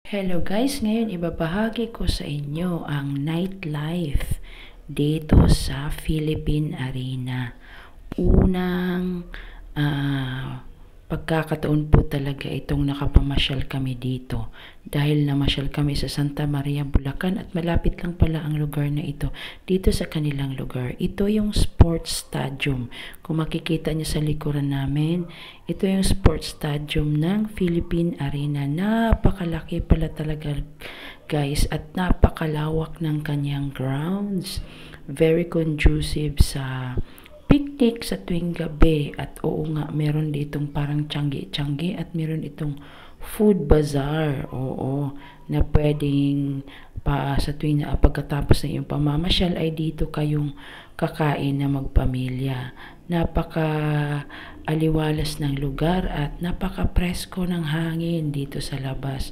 Hello guys, ngayon ibabahagi ko sa inyo ang nightlife dito sa Philippine Arena. Unang pagkakataon po talaga itong nakapamasyal kami dito dahil namasyal kami sa Santa Maria, Bulacan at malapit lang pala ang lugar na ito dito sa kanilang lugar. Ito yung sports stadium. Kung makikita niyo sa likuran namin, ito yung sports stadium ng Philippine Arena. Napakalaki pala talaga guys at napakalawak ng kanyang grounds. Very conducive sa picnic sa tuwing gabi. At oo nga, meron ditong parang tiyanggi-tiyanggi at meron itong food bazaar. Oo, na pwedeng sa tuwing na pagkatapos ng iyong pamamasyal ay dito kayong kakain na magpamilya. Napaka aliwalas ng lugar at napaka presko ng hangin dito sa labas.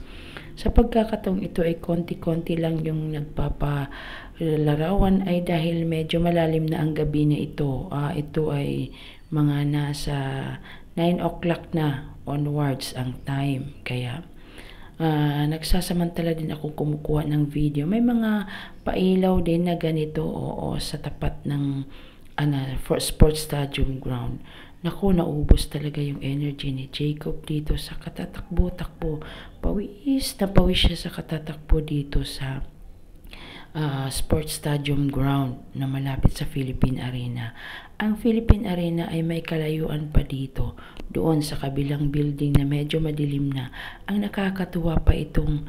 Sa pagkakataong ito ay konti-konti lang yung nagpapalarawan ay dahil medyo malalim na ang gabi na ito. Ito ay mga nasa 9 o'clock na onwards ang time. Kaya nagsasamantala din ako kumukuha ng video. May mga pailaw din na ganito sa tapat ng for sports stadium ground. Naku, naubos talaga yung energy ni Jacob dito sa katatakbo-takbo. Pawis na pawis siya sa katatakbo dito sa sports stadium ground na malapit sa Philippine Arena. Ang Philippine Arena ay may kalayuan pa dito, doon sa kabilang building na medyo madilim na. Ang nakakatuwa pa itong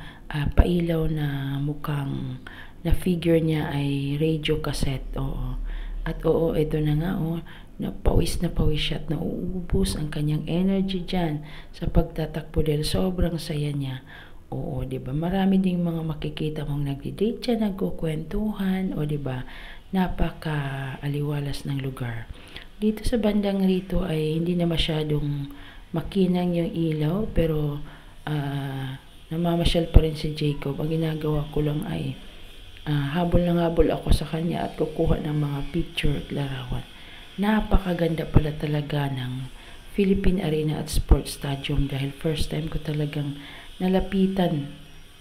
pailaw na mukhang na figure niya ay radio cassette. Oo. At oo, ito na nga na pawis siya at nauubos ang kanyang energy dyan sa pagtatakbo dahil sobrang saya niya. Oo, 'di ba? Marami ding mga makikita mong nagdi-date siya, nagkukwentuhan, o 'di ba? Napaka-aliwalas ng lugar. Dito sa bandang rito ay hindi na masyadong makinang yung ilaw, pero namamasyal pa rin si Jacob. Ang ginagawa ko lang ay habol na habol ako sa kanya at kukuha ng mga picture at larawan. Napakaganda pala talaga ng Philippine Arena at Sports Stadium dahil first time ko talagang nalapitan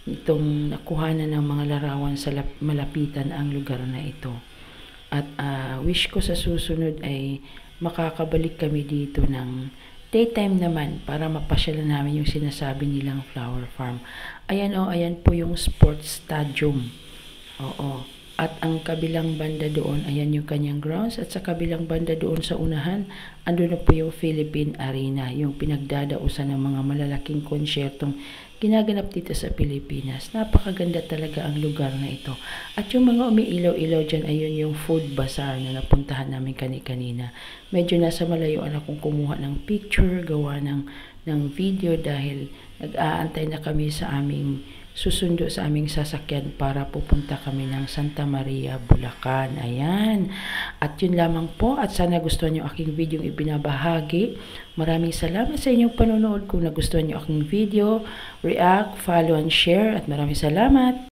itong nakuhanan ng mga larawan sa malapitan ang lugar na ito. At wish ko sa susunod ay makakabalik kami dito ng daytime naman para mapasyalan namin yung sinasabi nilang flower farm. Ayan ayan po yung sports stadium. Oo. At ang kabilang banda doon, ayan yung kanyang grounds. At sa kabilang banda doon sa unahan, ando na po yung Philippine Arena, yung pinagdadausan ng mga malalaking konsyertong ginaganap dito sa Pilipinas. Napakaganda talaga ang lugar na ito. At yung mga umiilaw-ilaw dyan, ayun yung food bazaar na napuntahan namin kanina. Medyo nasa malayuan akong kumuha ng picture, gawa ng video dahil nag-aantay na kami sa aming susundo sa aming sasakyan para pupunta kami ng Santa Maria, Bulacan. Ayan. At yun lamang po. At sana gustuhan nyo aking video yung ibinabahagi. Maraming salamat sa inyong panonood. Kung nagustuhan nyo aking video, react, follow, and share. At maraming salamat.